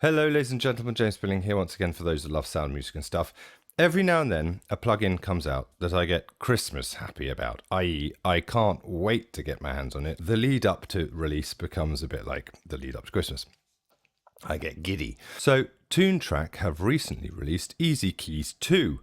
Hello ladies and gentlemen, James Billing here once again for those that love sound music and stuff. Every now and then a plugin comes out that I get Christmas happy about, i.e. I can't wait to get my hands on it. The lead up to release becomes a bit like the lead up to Christmas. I get giddy. So Toontrack have recently released Easy Keys 2.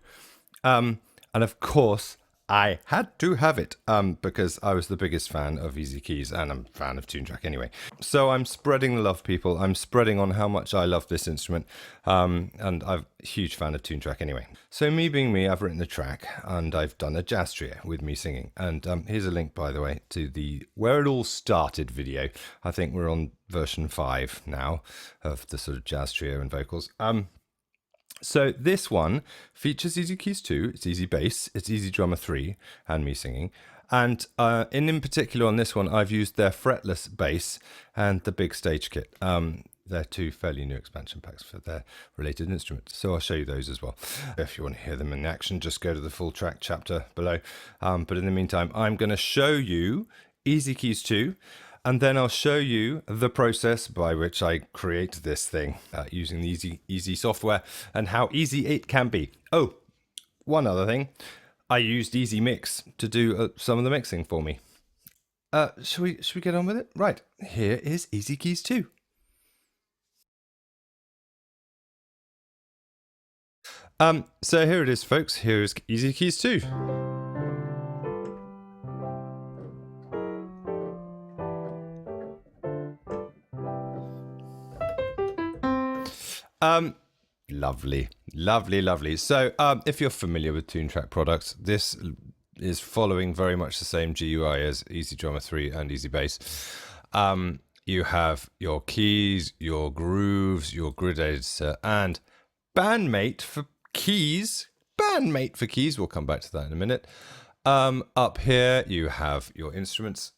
And of course, I had to have it because I was the biggest fan of Easy Keys and I'm a fan of Toontrack anyway. So I'm spreading the love, people. I'm spreading on how much I love this instrument and I'm a huge fan of Toontrack anyway. So me being me, I've written a track and I've done a jazz trio with me singing. And here's a link, by the way, to the Where It All Started video. I think we're on version 5 now of the sort of jazz trio and vocals. So this one features Easy Keys 2, it's Easy Bass, it's Easy Drummer 3, and me singing. And in particular on this one, I've used their fretless bass and the big stage kit. They're two fairly new expansion packs for their related instruments. So I'll show you those as well. If you want to hear them in action, just go to the full track chapter below. But in the meantime, I'm going to show you Easy Keys 2. And then I'll show you the process by which I create this thing using the easy software and how easy it can be. Oh, one other thing. I used Easy Mix to do some of the mixing for me. Should we get on with it? Right, here is Easy Keys 2. So here it is, folks. Here is Easy Keys 2. Lovely. So if you're familiar with Toontrack products, this is following very much the same GUI as Easy Drummer 3 and Easy Bass. You have your keys, your grooves, your grid editor, and Bandmate for keys. We'll come back to that in a minute. Up here you have your instruments,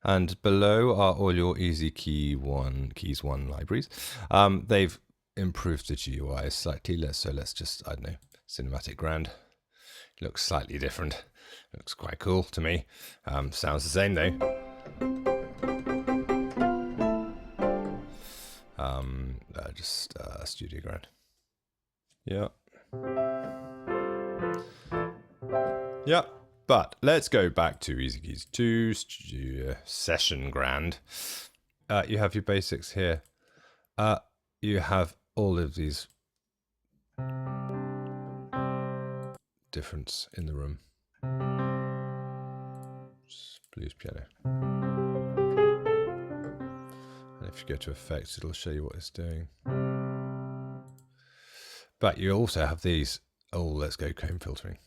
and below are all your Easy Keys 1 libraries. They've improved the GUI slightly, so let's just, I don't know, Cinematic Grand. Looks slightly different. Looks quite cool to me. Sounds the same though. Just Studio Grand. Yeah. But let's go back to Easy Keys 2 Studio Session Grand. You have your basics here. You have all of these difference in the room. Blues piano. And if you go to effects, it'll show you what it's doing. But you also have these. Oh, let's go comb filtering.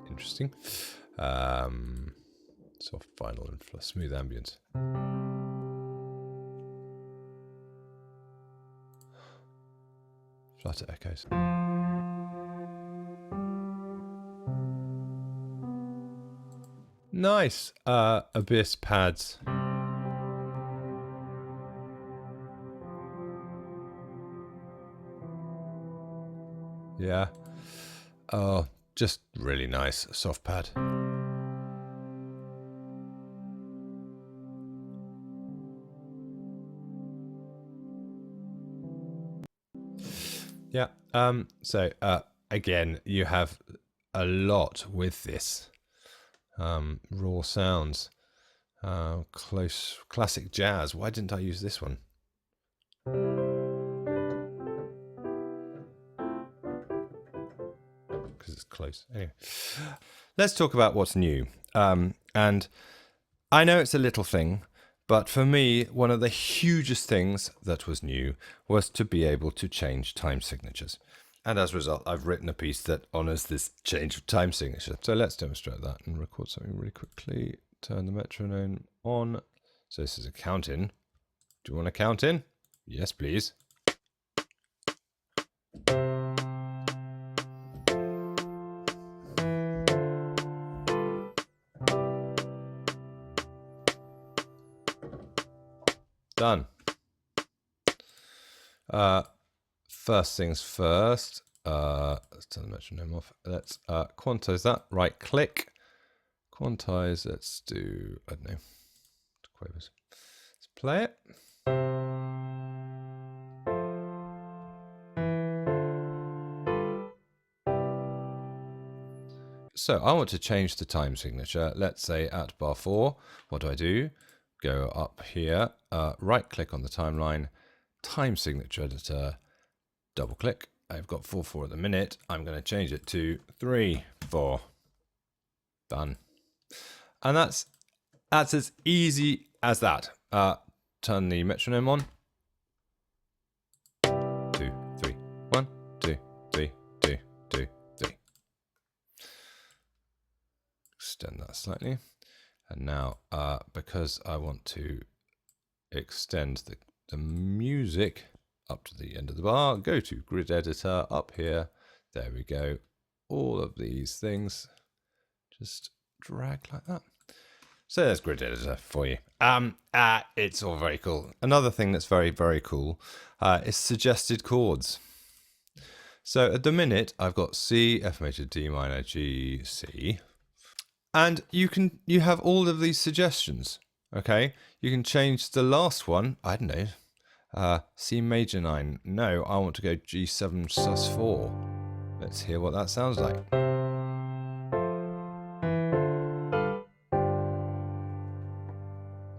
Interesting. Soft vinyl and smooth ambience. Flutter echoes. Nice. Abyss pads. Yeah. Oh, just really nice. Soft pad. Yeah. So again, you have a lot with this. Raw sounds. Close classic jazz. Why didn't I use this one? Because it's close. Anyway, let's talk about what's new. And I know it's a little thing, but for me, one of the hugest things that was new was to be able to change time signatures. And as a result, I've written a piece that honors this change of time signature. So let's demonstrate that and record something really quickly. Turn the metronome on. So this is a count in. Do you want to count in? Yes, please. Done. First things first. Let's turn the metronome off. Let's quantize that. Right click. Quantize. Let's do, I don't know, quavers. Let's Play it. So I want to change the time signature. Let's say at bar 4. What do? Go up here, right click on the timeline, time signature editor, double click. I've got 4/4 at the minute. I'm going to change it to 3/4. Done. And that's as easy as that. Turn the metronome on. 2, 3, 1, 2, 3, 2, 2, 3. Extend that slightly. And now, because I want to extend the music up to the end of the bar, go to grid editor up here. There we go. All of these things, just drag like that. So there's grid editor for you. It's all very cool. Another thing that's very, very cool is suggested chords. So at the minute, I've got C, F major, D minor, G, C. And you have all of these suggestions, okay? You can change the last one, I don't know, C major 9. No, I want to go G7 sus4. Let's hear what that sounds like.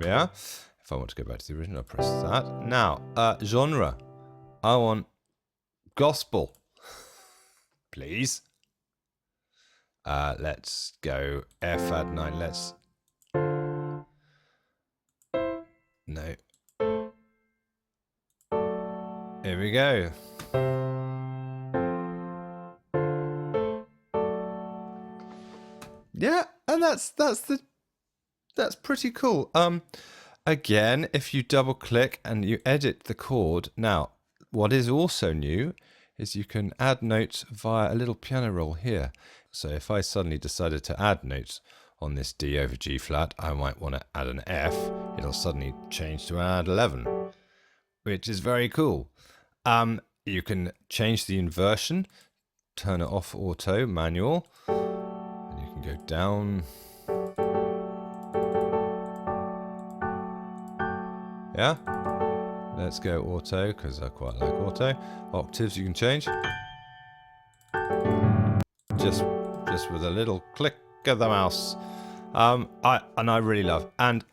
Yeah? If I want to go back to the original, I'll press that. Now, genre. I want gospel. Please. Let's go F add 9. Let's... No. Here we go. Yeah, and that's pretty cool. Again, if you double click and you edit the chord, now what is also new is you can add notes via a little piano roll here. So if I suddenly decided to add notes on this D over G flat, I might want to add an F. It'll suddenly change to add 11, which is very cool. You can change the inversion, turn it off auto, manual, and you can go down. Yeah, let's go auto because I quite like auto. Octaves you can change. Just with a little click of the mouse. I really love. And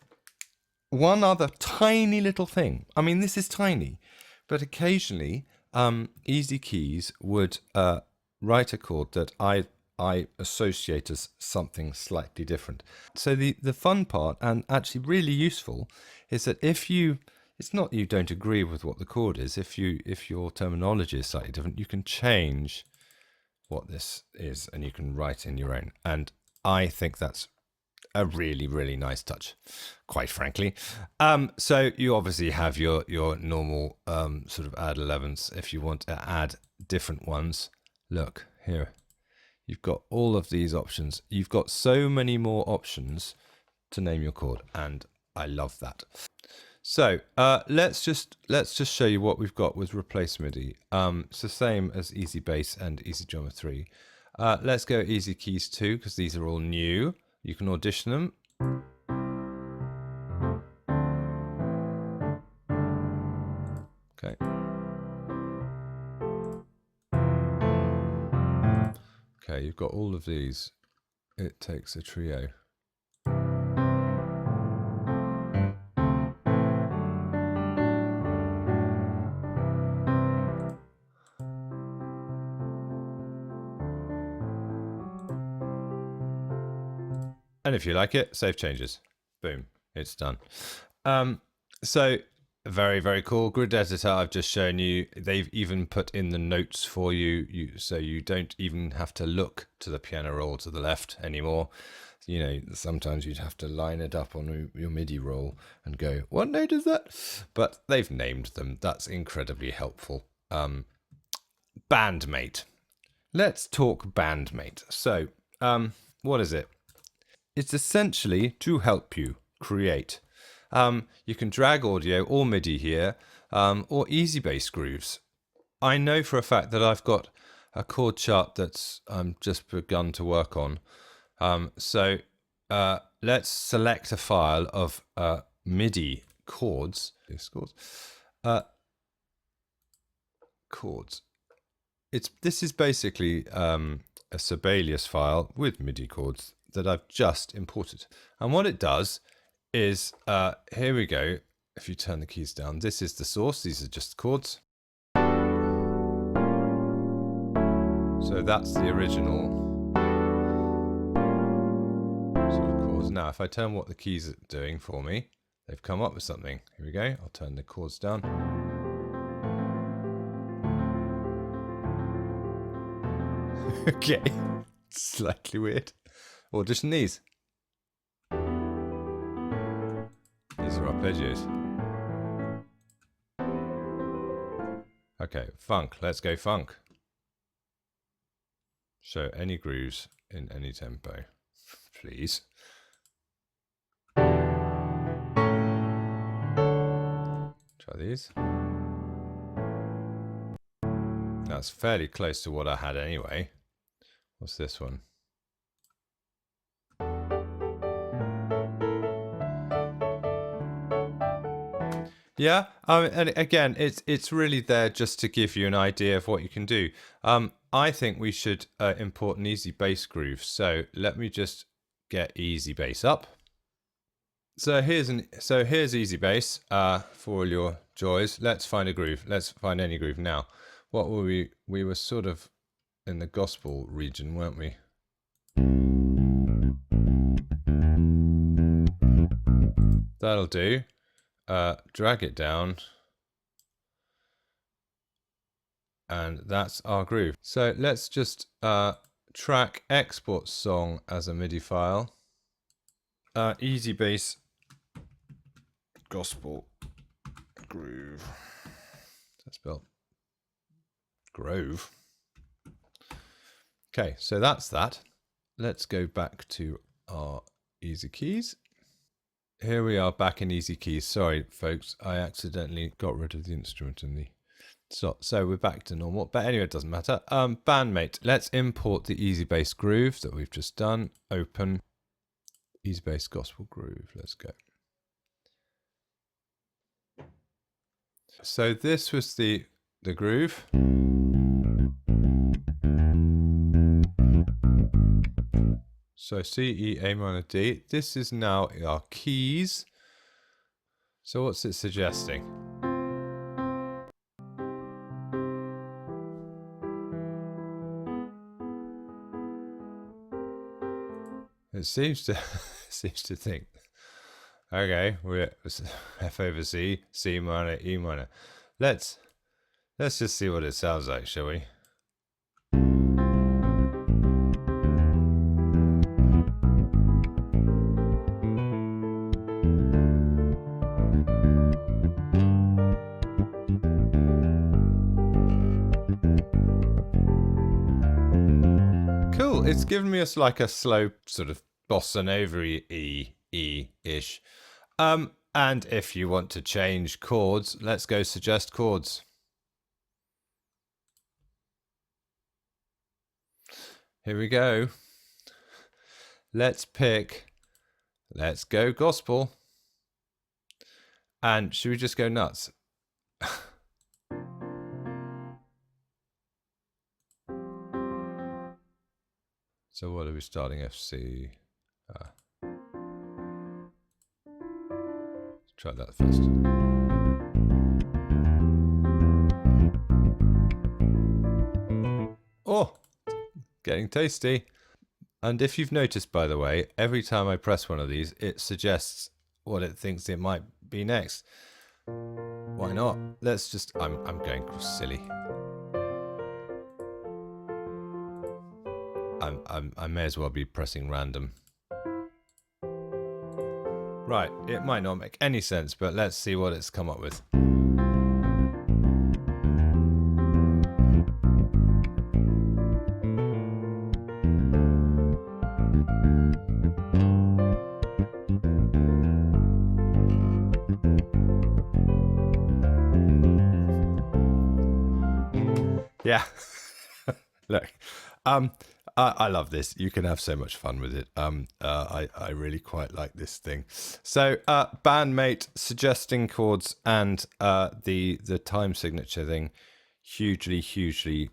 one other tiny little thing. I mean, this is tiny, but occasionally Easy Keys would write a chord that I associate as something slightly different. So the fun part, and actually really useful, is that if you, it's not you don't agree with what the chord is, if your terminology is slightly different, you can change what this is and you can write in your own. And I think that's a really, really nice touch, quite frankly. So you obviously have your normal sort of add 11s. If you want to add different ones, look here. You've got all of these options. You've got so many more options to name your chord, and I love that. So let's just show you what we've got with Replace Midi. It's the same as Easy Bass and Easy Drummer 3. Let's go Easy Keys 2 because these are all new. You can audition them. Okay. Okay, you've got all of these. It takes a trio. And if you like it, save changes. Boom, it's done. So very, very cool. Grid editor I've just shown you. They've even put in the notes for you, so you don't even have to look to the piano roll to the left anymore. You know, sometimes you'd have to line it up on your MIDI roll and go, what note is that? But they've named them. That's incredibly helpful. Bandmate. Let's talk Bandmate. So, what is it? It's essentially to help you create. You can drag audio or MIDI here, or easy bass grooves. I know for a fact that I've got a chord chart that's just begun to work on. So let's select a file of MIDI chords. Chords. This is basically a Sibelius file with MIDI chords that I've just imported. And what it does is, here we go. If you turn the keys down, this is the source. These are just chords. So that's the original sort of chords. Now, if I turn what the keys are doing for me, they've come up with something. Here we go. I'll turn the chords down. Okay, slightly weird. Audition these. These are arpeggios. Okay, funk. Let's go funk. Show any grooves in any tempo, please. Try these. That's fairly close to what I had anyway. What's this one? Yeah, and again, it's really there just to give you an idea of what you can do. I think we should import an easy bass groove. So let me just get easy bass up. So here's easy bass for all your joys. Let's find a groove. Let's find any groove now. What were we? We were sort of in the gospel region, weren't we? That'll do. Drag it down, and that's our groove. So let's just track export song as a MIDI file. Easy bass gospel groove. That's spelled grove. Okay, so that's that. Let's go back to our easy keys. Here we are back in easy keys. Sorry, folks, I accidentally got rid of the instrument in the slot. So we're back to normal. But anyway, it doesn't matter. Bandmate. Let's import the easy bass groove that we've just done. Open easy bass gospel groove. Let's go. So this was the groove. So C, E, A minor, D. This is now our keys. So what's it suggesting? It seems to think, okay, we're F over C, C minor, E minor. Let's just see what it sounds like, shall we? It's given me like a slow sort of bossa nova E-ish. And if you want to change chords, let's go suggest chords. Here we go. Let's go gospel. And should we just go nuts? So what are we starting? FC. Let's try that first. Oh, getting tasty. And if you've noticed, by the way, every time I press one of these, it suggests what it thinks it might be next. Why not? Let's just, I'm going silly. I may as well be pressing random. Right, it might not make any sense, but let's see what it's come up with. Yeah. Look, I love this. You can have so much fun with it. I really quite like this thing. So Bandmate suggesting chords and the time signature thing, hugely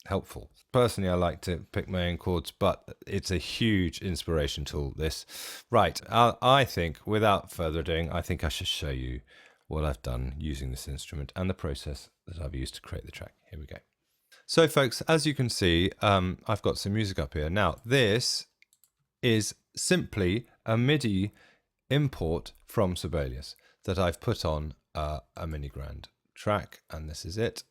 helpful. Personally, I like to pick my own chords, but it's a huge inspiration tool, this. Right, I think, without further ado, I think I should show you what I've done using this instrument and the process that I've used to create the track. Here we go. So folks, as you can see, I've got some music up here. Now, this is simply a MIDI import from Sibelius that I've put on a mini grand track, and this is it.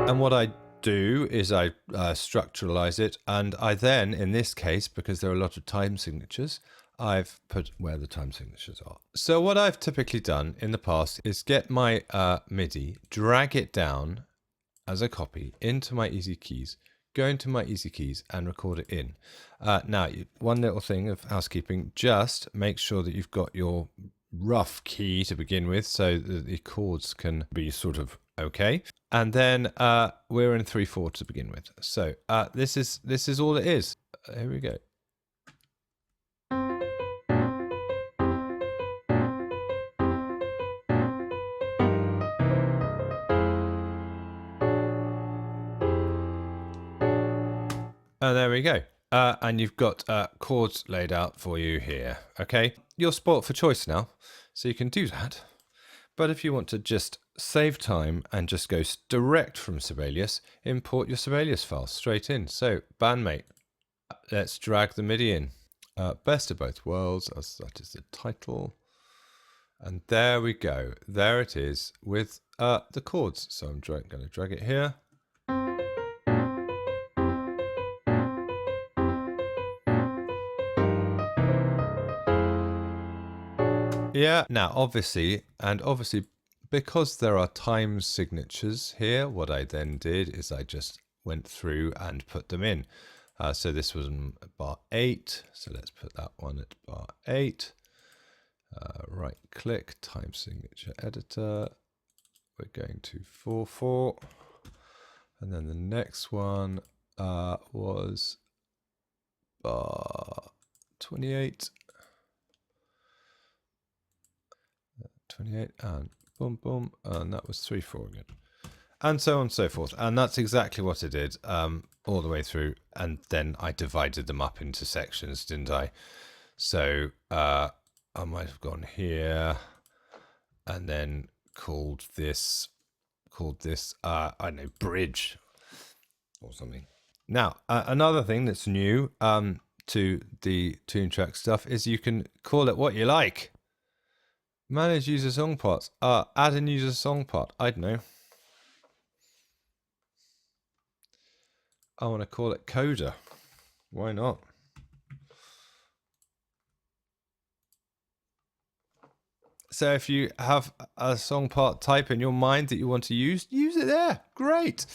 And what I do is I structuralize it, and I then, in this case, because there are a lot of time signatures, I've put where the time signatures are. So what I've typically done in the past is get my MIDI, drag it down as a copy into my easy keys, go into my easy keys and record it in. Now, one little thing of housekeeping, just make sure that you've got your rough key to begin with so that the chords can be sort of okay. And then we're in 3/4 to begin with. So this is all it is. Here we go. There we go. And you've got chords laid out for you here. Okay, you're spoilt for choice now, so you can do that. But if you want to just save time and just go direct from Sibelius, import your Sibelius file straight in. So Bandmate, let's drag the MIDI in. Best of both worlds, as that is the title. And there we go. There it is with the chords. So I'm going to drag it here. Yeah, now obviously because there are time signatures here, what I then did is I just went through and put them in. So this was bar 8, so let's put that one at bar 8. Right click, time signature editor. We're going to 4/4. And then the next one was bar 28. 28 and boom boom, and that was 3/4 again, and so on and so forth. And that's exactly what I did all the way through, and then I divided them up into sections, didn't I? So I might have gone here and then called this I don't know, bridge or something. Now another thing that's new to the Toontrack stuff is you can call it what you like. Manage user song parts. Add a user song part. I don't know. I want to call it Coda. Why not? So if you have a song part type in your mind that you want to use it there. Great.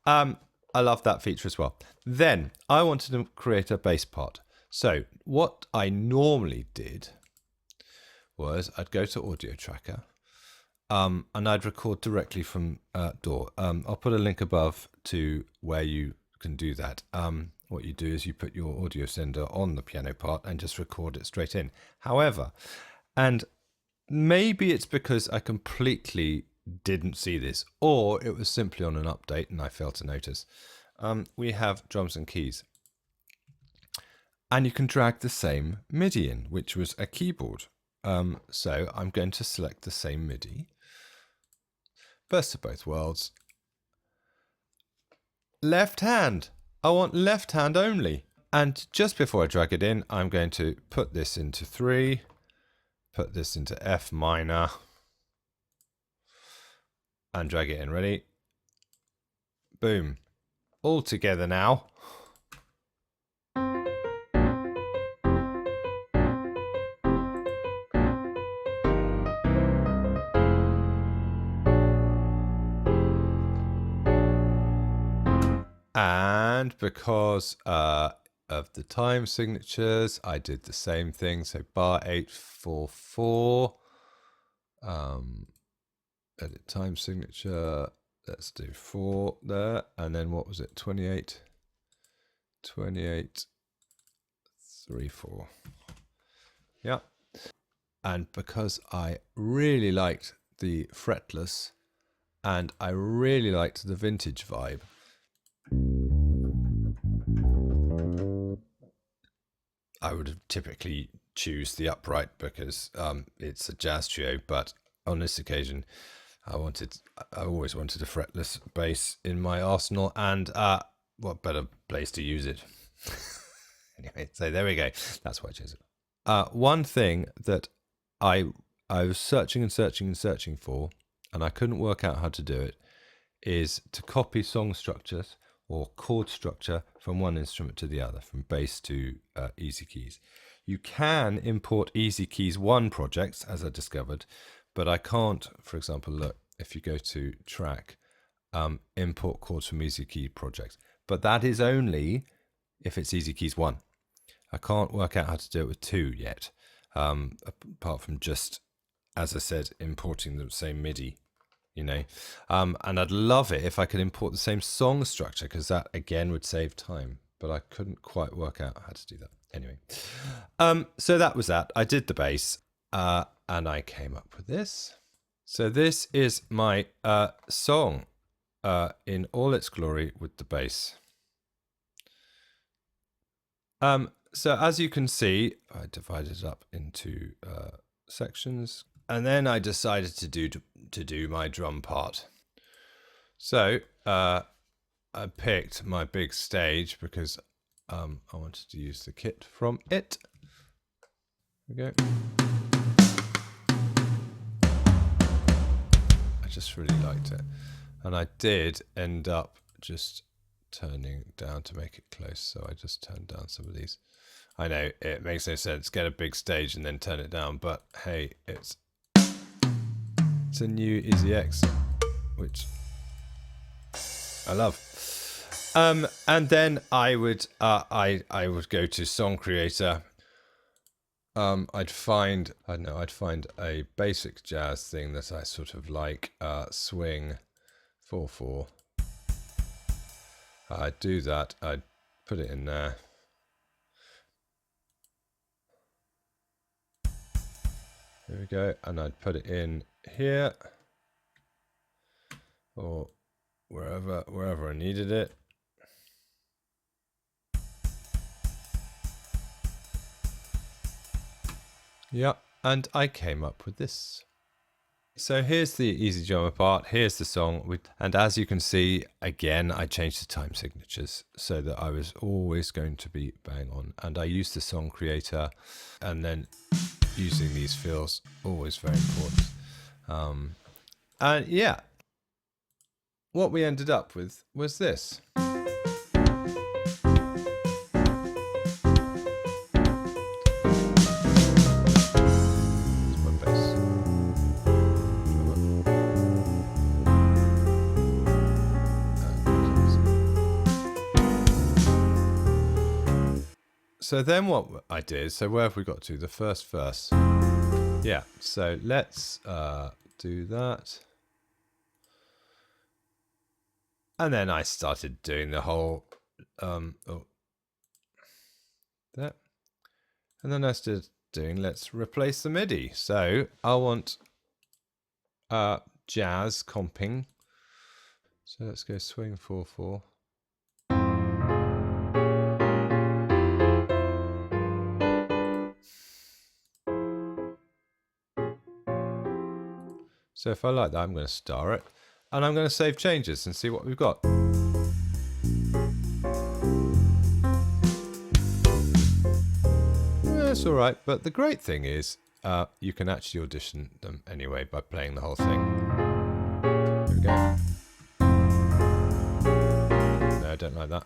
I love that feature as well. Then I wanted to create a bass part. So what I normally did was I'd go to Audio Tracker and I'd record directly from DAW. I'll put a link above to where you can do that. What you do is you put your audio sender on the piano part and just record it straight in. However, and maybe it's because I completely didn't see this, or it was simply on an update and I failed to notice. We have drums and keys. And you can drag the same MIDI in, which was a keyboard. So I'm going to select the same MIDI. Best of both worlds. Left hand. I want left hand only. And just before I drag it in, I'm going to put this into 3, put this into F minor, and drag it in. Ready? Boom. All together now. And because of the time signatures, I did the same thing. So bar 8/4/4, edit time signature. Let's do 4 there. And then what was it? 28, 28, 3, 4. Yeah. And because I really liked the fretless and I really liked the vintage vibe, I would have typically choose the upright because it's a jazz trio, but on this occasion I always wanted a fretless bass in my arsenal, and what better place to use it? Anyway, so there we go. That's why I chose it. One thing that I was searching and searching and searching for, and I couldn't work out how to do it, is to copy song structures or chord structure from one instrument to the other, from bass to Easy Keys. You can import Easy Keys 1 projects, as I discovered, but I can't, for example, look, if you go to track, import chords from Easy Key projects. But that is only if it's Easy Keys 1. I can't work out how to do it with 2 yet, apart from just, as I said, importing the same Midi. You know, and I'd love it if I could import the same song structure, because that again would save time, but I couldn't quite work out how to do that. Anyway, so that was that. I did the bass, and I came up with this. So this is my song in all its glory with the bass. So as you can see, I divided it up into sections. And then I decided to do my drum part. So I picked my big stage because I wanted to use the kit from it. There we go. I just really liked it. And I did end up just turning down to make it close. So I just turned down some of these. I know it makes no sense. Get a big stage and then turn it down. But hey, it's a new Easy X, which I love. And then I would go to Song Creator. I'd find a basic jazz thing that I sort of like, swing 4/4. I'd do that. I'd put it in there. There we go, and I'd put it in here or wherever I needed it. Yeah, and I came up with this. So here's the Easy Drummer part, here's the song, and as you can see, again, I changed the time signatures so that I was always going to be bang on, and I used the Song Creator, and then using these fills, always very important. And yeah, what we ended up with was this. So then what I did, so where have we got to? The first verse. Yeah, so let's do that. And then I started doing the whole, that. And then I started doing, let's replace the MIDI. So I want jazz comping. So let's go swing 4/4. So if I like that, I'm going to star it. And I'm going to save changes and see what we've got. That's all right. But the great thing is you can actually audition them anyway by playing the whole thing. Here we go. No, I don't like that.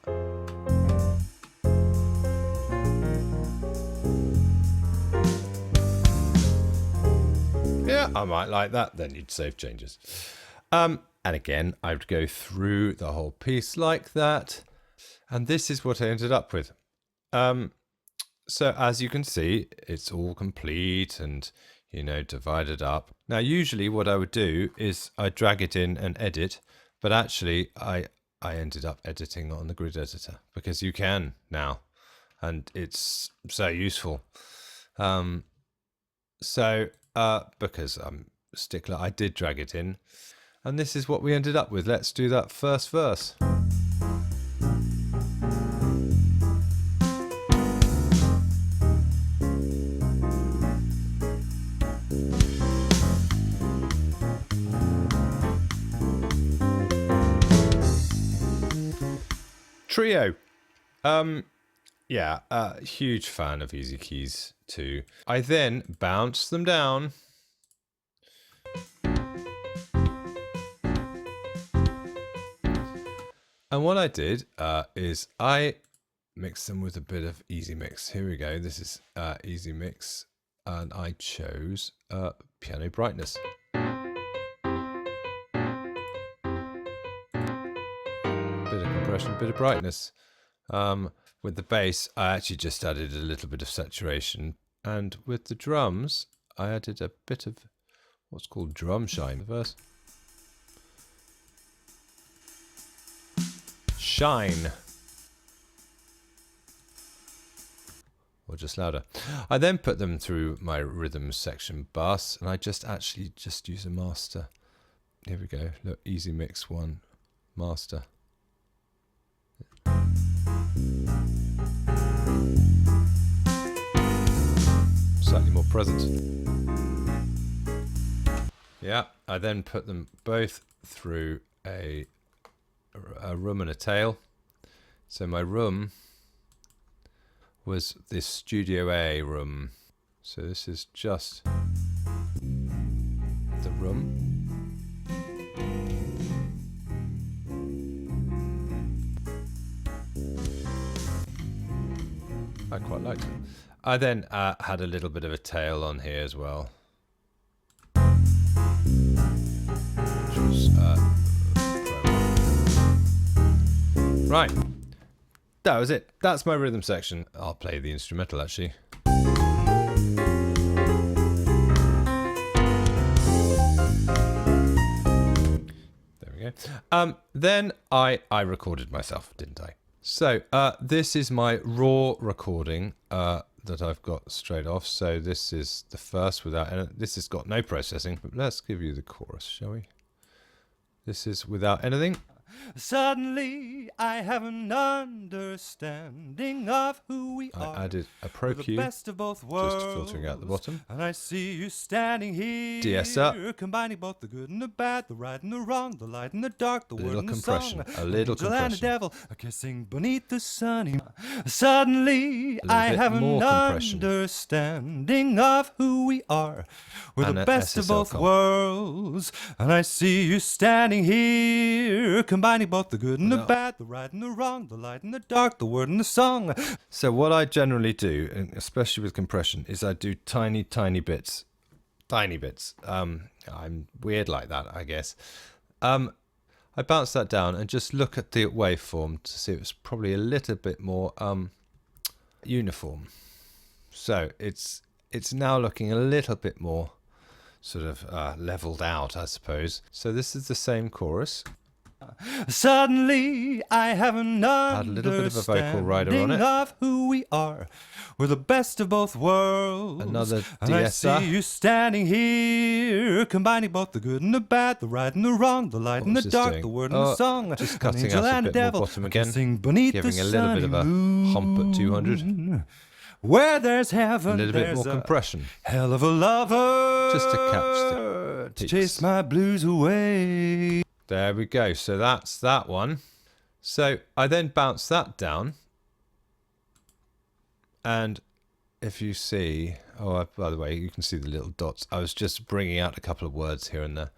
Yeah, I might like that. Then you'd save changes. And again, I would go through the whole piece like that. And this is what I ended up with. So as you can see, it's all complete and, you know, divided up. Now, usually what I would do is I drag it in and edit, but actually I ended up editing on the grid editor because you can now, and it's so useful. Because I'm a stickler, I did drag it in, and this is what we ended up with. Let's do that first verse. Trio. Yeah, huge fan of easy keys too. I then bounce them down. And what I did is I mixed them with a bit of easy mix. Here we go. This is easy mix, and I chose piano brightness. Bit of compression, bit of brightness. With the bass, I actually just added a little bit of saturation, and with the drums, I added a bit of what's called drum shine. Verse. Shine. Or just louder. I then put them through my rhythm section bus, and I just use a master. Here we go. Look, easy mix 1, master. Slightly more present. Yeah, I then put them both through a room and a tail. So my room was this Studio A room. So this is just the room. I quite liked it. I then had a little bit of a tail on here as well. Which was right. That was it. That's my rhythm section. I'll play the instrumental actually. There we go. Then I recorded myself, didn't I? So this is my raw recording that I've got straight off. So this is the first without, this has got no processing. But let's give you the chorus, shall we? This is without anything. Suddenly I have an understanding of who we are. I added a pro cue, best of both worlds, just filtering out the bottom. And I see you standing here, DS-up, combining both the good and the bad, the right and the wrong, the light and the dark, the word and the song, a little compression, and the devil, a kissing beneath the sun. Suddenly I have an understanding of who we are. We're the best of both worlds, and I see you standing here, combining both the good and the bad, the right and the wrong, the light and the dark, the word and the song. So what I generally do, and especially with compression, is I do tiny bits. Tiny bits. I'm weird like that, I guess. I bounce that down and just look at the waveform to see if it's probably a little bit more uniform. So it's now looking a little bit more sort of leveled out, I suppose. So this is the same chorus. Suddenly I have an understanding, a little bit of a vocal rider on it, of who we are. We're the best of both worlds. Another DS-up. And I see you standing here, combining both the good and the bad, the right and the wrong, the light and the dark, the word and the song. Just cutting out a bit more bottom again, giving a little bit of a hump at 200. Where there's heaven, a little bit more compression. Hell of a lover, just to catch the peaks. To chase my blues away. There we go. So that's that one. So I then bounce that down. And if you see, by the way, you can see the little dots. I was just bringing out a couple of words here and there.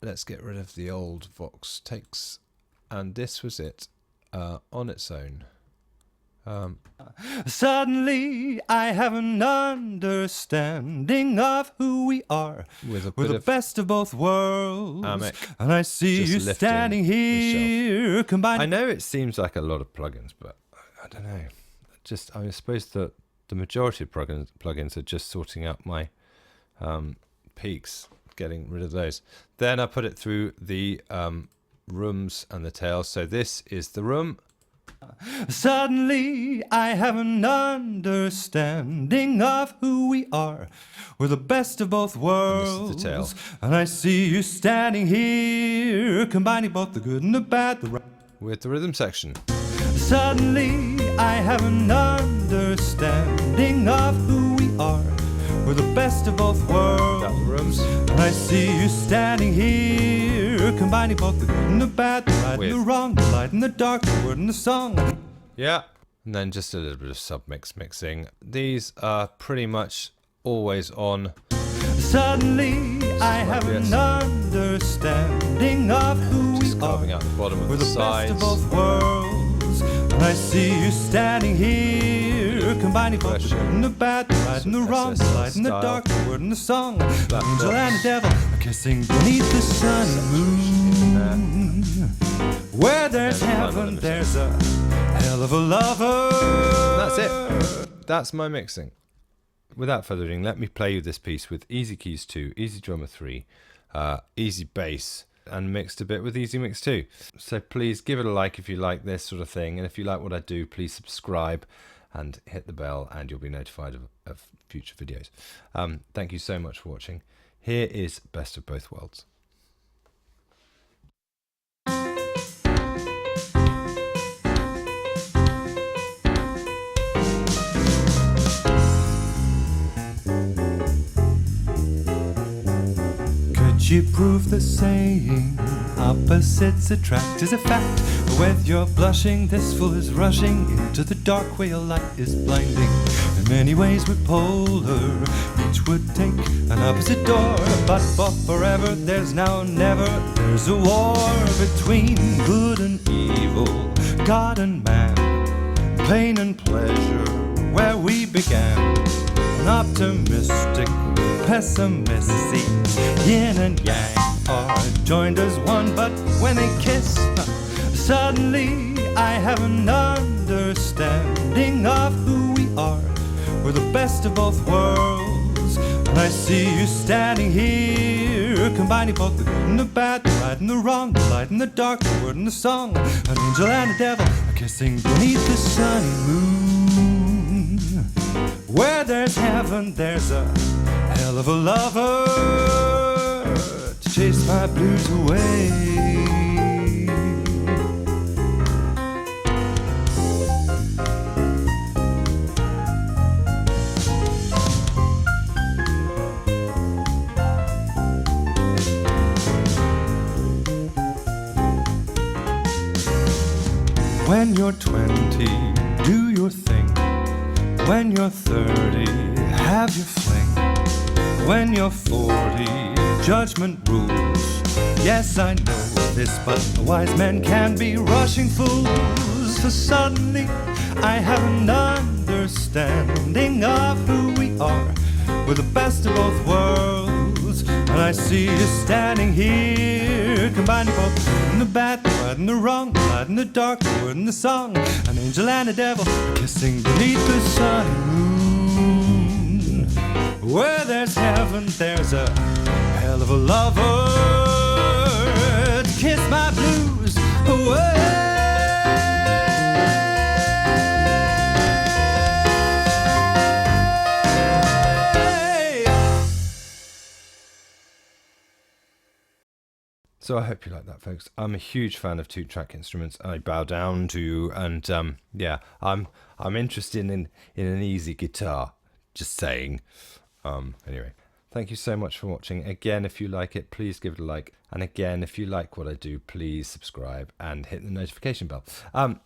Let's get rid of the old Vox takes. And this was it on its own. Suddenly I have an understanding of who we are. We're the best of both worlds. And I see you standing here, combining. I know it seems like a lot of plugins, but I don't know. I suppose that the majority of plugins are just sorting out my peaks, getting rid of those. Then I put it through the rooms and the tails. So this is the room. Suddenly I have an understanding of who we are. We're the best of both worlds. This is the tail. And I see you standing here, combining both the good and the bad. With the rhythm section. Suddenly I have an understanding of who we are. We're the best of both worlds. Got the rooms. And I see you standing here, combining both the good and the bad, the right and the wrong, the light and the dark, the word and the song. Yeah. And then just a little bit of submix mixing. These are pretty much always on. Suddenly I have an understanding of who we are. Carving out the bottom of the sides. We're the best of both worlds. And I see you standing here, combining both the good and the bad, the right and the wrong, the light and the dark, the word and the song. An angel and a devil are kissing beneath the sun and moon. Where there's heaven, there's a hell of a lover. That's it. That's my mixing. Without further ado, let me play you this piece with easy keys 2, easy drummer 3, easy bass, and mixed a bit with easy mix 2. So please give it a like if you like this sort of thing, and if you like what I do, please subscribe and hit the bell, and you'll be notified of future videos. Thank you so much for watching. Here is Best of Both Worlds. You prove the saying, opposites attract is a fact. With your blushing, this fool is rushing into the dark where your light is blinding. In many ways we're polar, each would take an opposite door. But for forever, there's now never. There's a war between good and evil, God and man, pain and pleasure, where we began. An optimistic, pessimistic, yin and yang are joined as one, but when they kiss, suddenly I have an understanding of who we are. We're the best of both worlds, and I see you standing here, combining both the good and the bad, the right and the wrong, the light and the dark, the word and the song. An angel and a devil are kissing beneath the sunny moon. Where there's heaven, there's a hell of a lover to chase my blues away. When you're 20, do your thing. When you're 30, have your fling. When you're 40, judgment rules. Yes, I know this, but wise men can be rushing fools. For suddenly I have an understanding of who we are. We're the best of both worlds, and I see you standing here, combining both the good and the bad, the right and the wrong, the light and the dark, the word and the song. An angel and a devil kissing beneath the sun and moon. Where there's heaven, there's a hell of a lover to kiss my blues away. So I hope you like that, folks. I'm a huge fan of Toontrack instruments. I bow down to you, and yeah, I'm interested in an easy guitar. Just saying. Anyway, thank you so much for watching. Again, if you like it, please give it a like. And again, if you like what I do, please subscribe and hit the notification bell.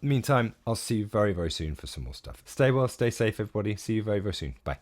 Meantime, I'll see you very, very soon for some more stuff. Stay well, stay safe, everybody. See you very, very soon. Bye.